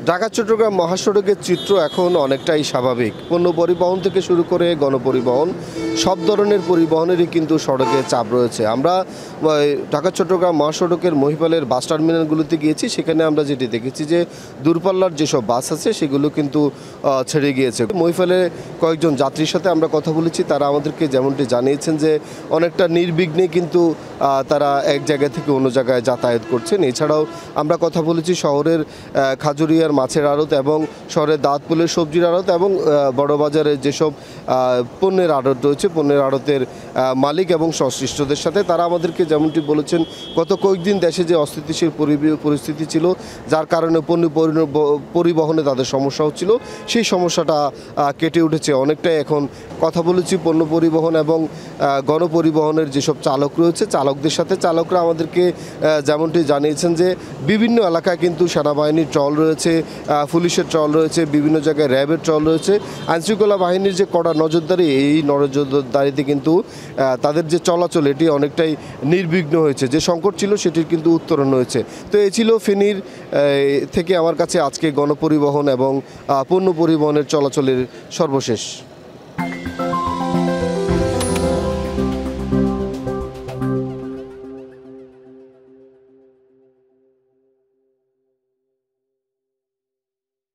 ঢাকা চট্টগ্রাম মহাসড়কের চিত্র এখন অনেকটাই স্বাভাবিক। পণ্য পরিবহন থেকে শুরু করে গণপরিবহন সব ধরনের পরিবহনেরই কিন্তু সড়কে চাপ রয়েছে। আমরা ঢাকা চট্টগ্রাম মহাসড়কের মহিপালের বাস টার্মিনালগুলোতে গিয়েছি, সেখানে আমরা যেটি দেখেছি যে দূরপাল্লার যেসব বাস আছে সেগুলো কিন্তু ছেড়ে গিয়েছে। মহিপালে কয়েকজন যাত্রীর সাথে আমরা কথা বলেছি, তারা আমাদেরকে যেমনটি জানিয়েছেন যে অনেকটা নির্বিঘ্নে কিন্তু তারা এক জায়গা থেকে অন্য জায়গায় যাতায়াত করছেন। এছাড়াও আমরা কথা বলেছি শহরের খাজুরিয়ার মাছের আড়ত এবং শহরের দাঁতপুলের সবজির আড়ত এবং বড়বাজারের যেসব পণ্যের আড়ত রয়েছে, পণ্যের আড়তের মালিক এবং সংশ্লিষ্টদের সাথে। তারা আমাদেরকে যেমনটি বলেছেন, গত কয়েকদিন দেশে যে অস্থিতিশীল পরিস্থিতি ছিল, যার কারণে পণ্য পরিবহনে তাদের সমস্যা হচ্ছিল, সেই সমস্যাটা কেটে উঠেছে অনেকটাই। এখন কথা বলেছি পণ্য পরিবহন এবং গণপরিবহনের যেসব চালক রয়েছে, চালকদের সাথে। চালকরা আমাদেরকে যেমনটি জানিয়েছেন যে বিভিন্ন এলাকায় কিন্তু সেনাবাহিনীর ট্রল রয়েছে, পুলিশের ট্রল রয়েছে, বিভিন্ন জায়গায় র্যাবের ট্রল রয়েছে। আইনশৃঙ্খলা বাহিনীর যে কড়া নজরদারি, এই নজরদারিতে কিন্তু তাদের যে চলাচল এটি অনেকটাই নির্বিঘ্ন হয়েছে। যে সংকট ছিল সেটির কিন্তু উত্তরণ হয়েছে। তো এই ছিল ফেনীর থেকে আমার কাছে আজকে গণপরিবহন এবং পণ্য পরিবহনের চলাচলের সর্বশেষ।